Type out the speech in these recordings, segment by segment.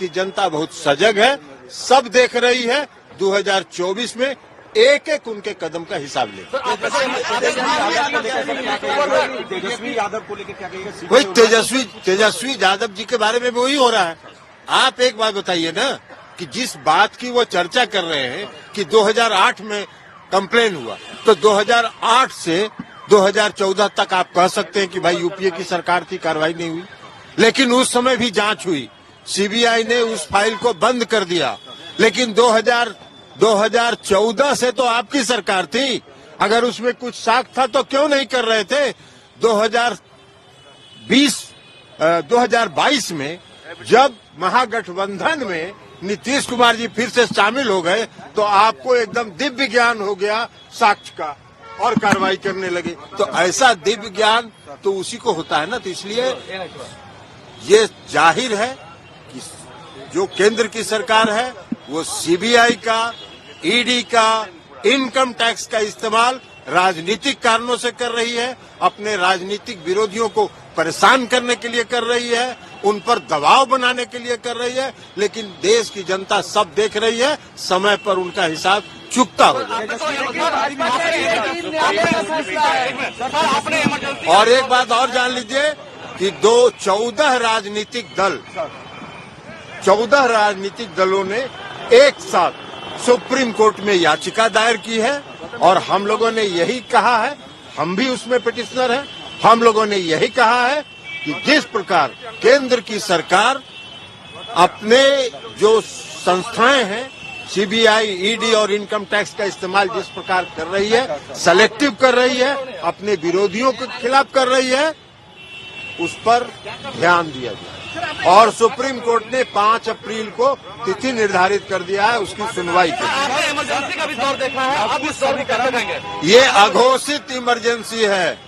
की जनता बहुत सजग है, सब देख रही है। 2024 में एक एक उनके कदम का हिसाब ले। तेजस्वी यादव को लेकर क्या कहिएगा? वही तेजस्वी यादव जी के बारे में वही हो रहा है। आप एक बात बताइए ना कि जिस बात की वो चर्चा कर रहे हैं कि 2008 में कंप्लेन हुआ, तो 2008 से 2014 तक आप कह सकते हैं कि भाई यूपीए की सरकार थी, कार्रवाई नहीं हुई। लेकिन उस समय भी जांच हुई, सीबीआई ने उस फाइल को बंद कर दिया। लेकिन 2014 से तो आपकी सरकार थी, अगर उसमें कुछ साख था तो क्यों नहीं कर रहे थे? 2022 में जब महागठबंधन में नीतीश कुमार जी फिर से शामिल हो गए तो आपको एकदम दिव्य ज्ञान हो गया साक्ष्य का और कार्रवाई करने लगे। तो ऐसा दिव्य ज्ञान तो उसी को होता है ना। तो इसलिए ये जाहिर है कि जो केंद्र की सरकार है वो सीबीआई का, ईडी का, इनकम टैक्स का इस्तेमाल राजनीतिक कारणों से कर रही है, अपने राजनीतिक विरोधियों को परेशान करने के लिए कर रही है, उन पर दबाव बनाने के लिए कर रही है। लेकिन देश की जनता सब देख रही है, समय पर उनका हिसाब चुकता हो जाएगा। और एक बात और जान लीजिए कि 14 राजनीतिक दलों ने एक साथ सुप्रीम कोर्ट में याचिका दायर की है और हम लोगों ने यही कहा है, हम भी उसमें पिटिशनर हैं, हम लोगों ने यही कहा है कि जिस प्रकार केंद्र की सरकार अपने जो संस्थाएं हैं सीबीआई, ईडी और इनकम टैक्स का इस्तेमाल जिस प्रकार कर रही है, सेलेक्टिव कर रही है, अपने विरोधियों के खिलाफ कर रही है, उस पर ध्यान दिया जाए। और सुप्रीम कोर्ट ने 5 अप्रैल को तिथि निर्धारित कर दिया है उसकी सुनवाई के लिए। इमरजेंसी का भी दौर देखा है, अब इस दौर में क्या करेंगे? ये अघोषित इमरजेंसी है।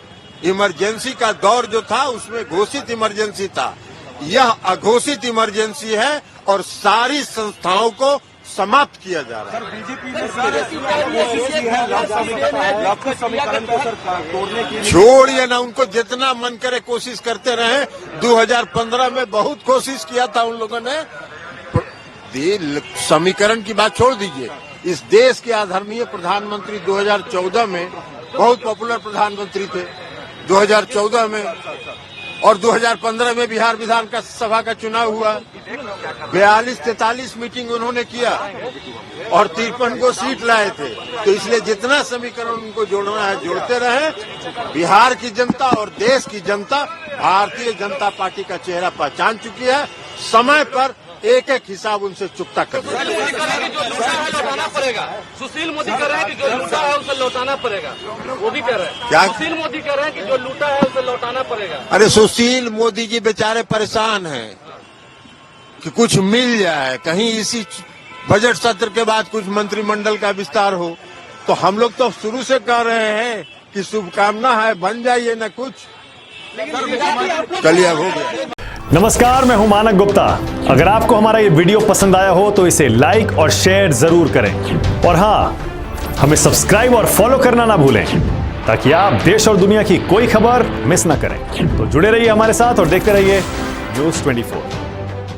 इमरजेंसी का दौर जो था उसमें घोषित इमरजेंसी था, यह अघोषित इमरजेंसी है और सारी संस्थाओं को समाप्त किया जा रहा है। बीजेपी में समीकरण को सर तोड़ने के लिए छोड़िए ना, उनको जितना मन करे कोशिश करते रहे। 2015 में बहुत कोशिश किया था उन लोगों ने। समीकरण की बात छोड़ दीजिए, इस देश के आदरणीय प्रधानमंत्री 2014 में बहुत पॉपुलर प्रधानमंत्री थे 2014 में, और 2015 में बिहार विधान का सभा का चुनाव हुआ। 42-43 मीटिंग उन्होंने किया और 53 को सीट लाए थे। तो इसलिए जितना समीकरण उनको जोड़ना है जोड़ते रहे। बिहार की जनता और देश की जनता भारतीय जनता पार्टी का चेहरा पहचान चुकी है। समय पर एक एक हिसाब उनसे चुकता कर दिया। लौटाना पड़ेगा। सुशील मोदी कह रहे हैं कि जो लूटा है उसे लौटाना पड़ेगा, वो भी कह रहे हैं। क्या? सुशील मोदी कह रहे हैं कि जो लूटा है उसे लौटाना पड़ेगा। अरे सुशील मोदी जी बेचारे परेशान हैं कि कुछ मिल जाए, कहीं इसी बजट सत्र के बाद कुछ मंत्रिमंडल का विस्तार हो। तो हम लोग तो शुरू से कह रहे हैं कि शुभकामना है, बन जाइए न कुछ। चलिए अब हो गया। नमस्कार, मैं हूं मानक गुप्ता। अगर आपको हमारा ये वीडियो पसंद आया हो तो इसे लाइक और शेयर जरूर करें और हां, हमें सब्सक्राइब और फॉलो करना ना भूलें ताकि आप देश और दुनिया की कोई खबर मिस ना करें। तो जुड़े रहिए हमारे साथ और देखते रहिए News 24।